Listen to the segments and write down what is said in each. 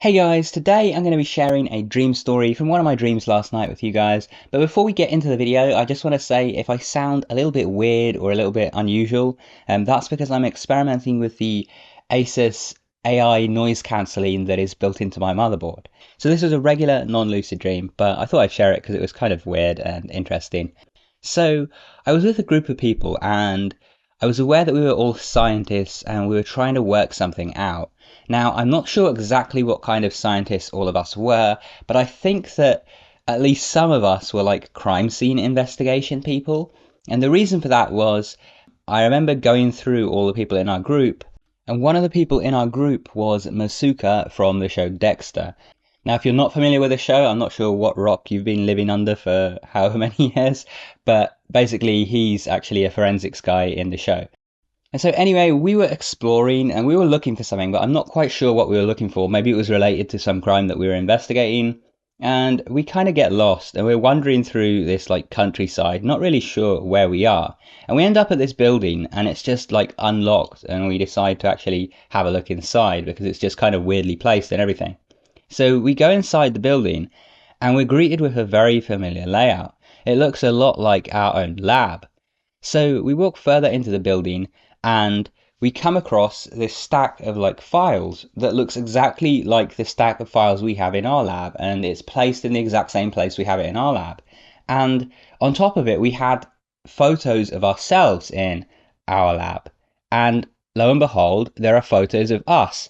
Hey guys, today I'm going to be sharing a dream story from one of my dreams last night with you guys. But before we get into the video, I just want to say if I sound a little bit weird or a little bit unusual, that's because I'm experimenting with the Asus AI noise cancelling that is built into my motherboard. So this was a regular non-lucid dream, but I thought I'd share it because it was kind of weird and interesting. So I was with a group of people and I was aware that we were all scientists and we were trying to work something out. Now, I'm not sure exactly what kind of scientists all of us were, but I think that at least some of us were like crime scene investigation people. And the reason for that was I remember going through all the people in our group, and one of the people in our group was Masuka from the show Dexter. Now, if you're not familiar with the show, I'm not sure what rock you've been living under for however many years, but basically he's actually a forensics guy in the show. And so anyway, we were exploring and we were looking for something, but I'm not quite sure what we were looking for. Maybe it was related to some crime that we were investigating. And we kind of get lost and we're wandering through this like countryside, not really sure where we are. And we end up at this building and it's just like unlocked and we decide to actually have a look inside because it's just kind of weirdly placed and everything. So we go inside the building and we're greeted with a very familiar layout. It looks a lot like our own lab. So we walk further into the building and we come across this stack of like files that looks exactly like the stack of files we have in our lab, and it's placed in the exact same place we have it in our lab. And on top of it, we had photos of ourselves in our lab. And lo and behold, there are photos of us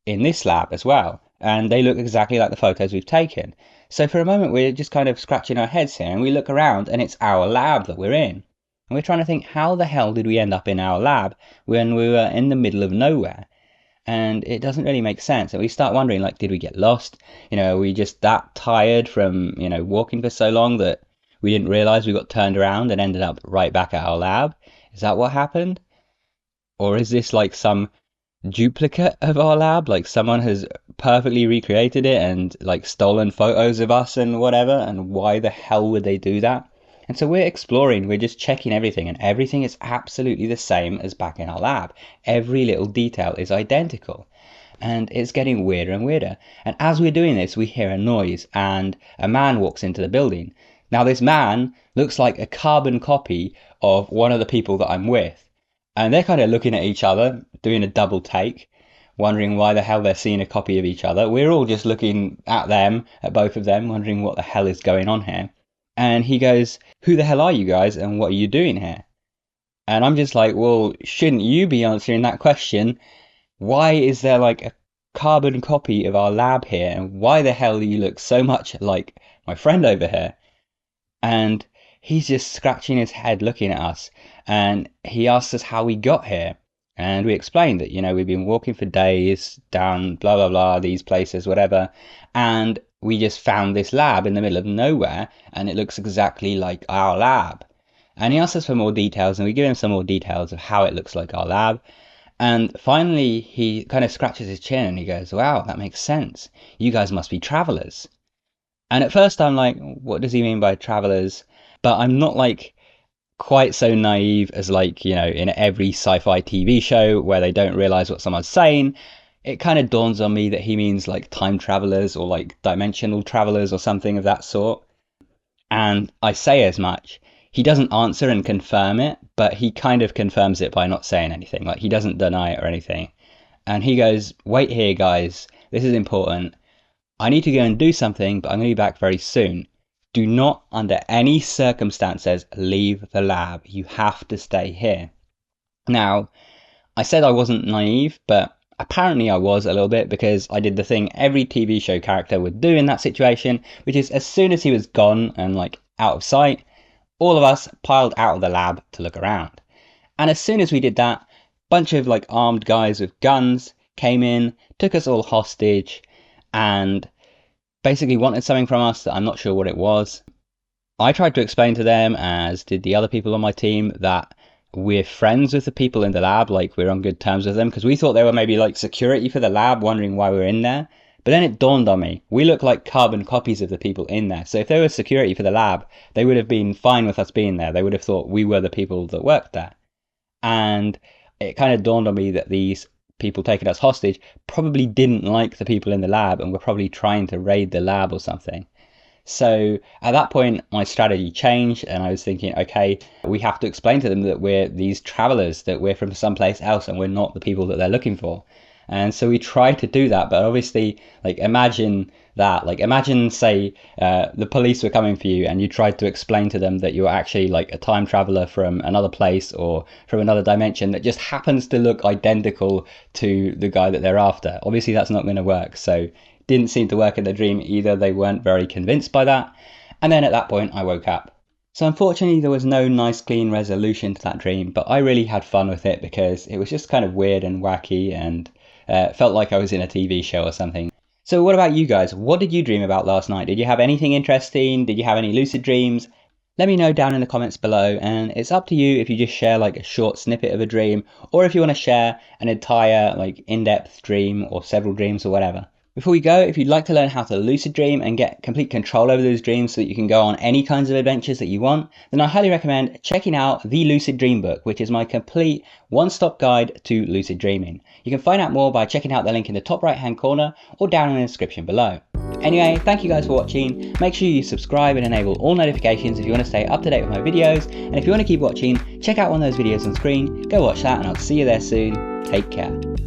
in this lab as well. And they look exactly like the photos we've taken. So for a moment, we're just kind of scratching our heads here and we look around and it's our lab that we're in. And we're trying to think, how the hell did we end up in our lab when we were in the middle of nowhere? And it doesn't really make sense. And we start wondering, like, did we get lost? Are we just that tired from, walking for so long that we didn't realize we got turned around and ended up right back at our lab? Is that what happened? Or is this like some duplicate of our lab? Like someone has perfectly recreated it and like stolen photos of us and whatever? And why the hell would they do that? And so we're exploring, we're just checking everything, and everything is absolutely the same as back in our lab. Every little detail is identical. And it's getting weirder and weirder. And as we're doing this, we hear a noise, and a man walks into the building. Now, this man looks like a carbon copy of one of the people that I'm with. And they're kind of looking at each other, doing a double take, wondering why the hell they're seeing a copy of each other. We're all just looking at them, at both of them, wondering what the hell is going on here. And he goes, "Who the hell are you guys and what are you doing here?" And I'm just like, well, shouldn't you be answering that question? Why is there like a carbon copy of our lab here? And why the hell do you look so much like my friend over here? And he's just scratching his head looking at us. And he asks us how we got here. And we explained that, we've been walking for days down blah, blah, blah, these places, whatever. And we just found this lab in the middle of nowhere and it looks exactly like our lab. And he asks us for more details and we give him some more details of how it looks like our lab. And finally, he kind of scratches his chin and he goes, "Wow, that makes sense. You guys must be travelers." And at first I'm like, what does he mean by travelers? But I'm not like quite so naive as like, in every sci-fi TV show where they don't realize what someone's saying. It kind of dawns on me that he means like time travelers or like dimensional travelers or something of that sort. And I say as much. He doesn't answer and confirm it, but he kind of confirms it by not saying anything. Like he doesn't deny it or anything. And he goes, "Wait here, guys. This is important. I need to go and do something, but I'm going to be back very soon. Do not, under any circumstances, leave the lab. You have to stay here." Now, I said I wasn't naive, but apparently I was a little bit because I did the thing every TV show character would do in that situation, which is as soon as he was gone and like out of sight, all of us piled out of the lab to look around. And as soon as we did that, a bunch of like armed guys with guns came in, took us all hostage, and basically wanted something from us that I'm not sure what it was. I tried to explain to them, as did the other people on my team, that we're friends with the people in the lab, like we're on good terms with them, because we thought they were maybe like security for the lab, wondering why we're in there. But then it dawned on me, we look like carbon copies of the people in there. So if they were security for the lab, they would have been fine with us being there. They would have thought we were the people that worked there. And it kind of dawned on me that these people taking us hostage probably didn't like the people in the lab and were probably trying to raid the lab or something. So at that point, my strategy changed, and I was thinking, okay, we have to explain to them that we're these travelers, that we're from someplace else and we're not the people that they're looking for. And so we tried to do that, but obviously, like, imagine that. Like, imagine, say, the police were coming for you and you tried to explain to them that you're actually like a time traveler from another place or from another dimension that just happens to look identical to the guy that they're after. Obviously, that's not going to work. So didn't seem to work in the dream either. They weren't very convinced by that. And then at that point, I woke up. So unfortunately, there was no nice clean resolution to that dream, but I really had fun with it because it was just kind of weird and wacky and felt like I was in a TV show or something. So what about you guys? What did you dream about last night? Did you have anything interesting? Did you have any lucid dreams? Let me know down in the comments below, and it's up to you if you just share like a short snippet of a dream, or if you want to share an entire like in-depth dream or several dreams or whatever. Before we go, if you'd like to learn how to lucid dream and get complete control over those dreams so that you can go on any kinds of adventures that you want, then I highly recommend checking out the Lucid Dream Book, which is my complete one-stop guide to lucid dreaming. You can find out more by checking out the link in the top right hand corner or down in the description below. Anyway, thank you guys for watching. Make sure you subscribe and enable all notifications if you want to stay up to date with my videos, and if you want to keep watching, check out one of those videos on screen, go watch that, and I'll see you there soon. Take care.